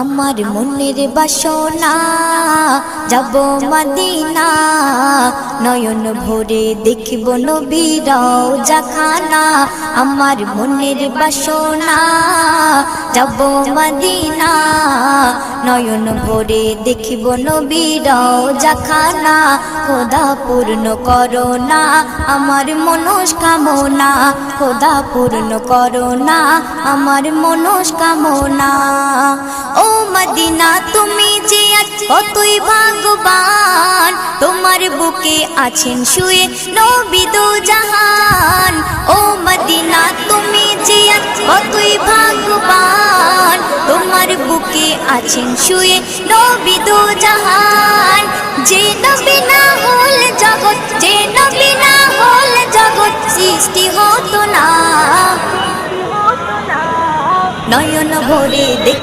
আমার মনের বাসনা যাব মদিনা, নয়ন ভরে দেখিব নবীর রওজাখানা। আমার মনের বাসনা যাব মদিনা, নয়ন ভরে দেখিব নবীর রওজাখানা। খোদা পূর্ণ করো না আমার মনস্কামনা, খোদা পূর্ণ করো না আমার মনস্কামনা। ও মদিনা তুমি যে কতই ভাগ্যবান, তোমার বুকে আছেন শুয়ে নবী দো জাহান। ও মদিনা তুমি যে কতই ভাগ্যবান, তোমার বুকে আছেন শুয়ে নবী দো জাহান। যে নবী না হল জগৎ, যে নবী না হল জগৎ সৃষ্টি হতো না। নয়ন ভরে দেখ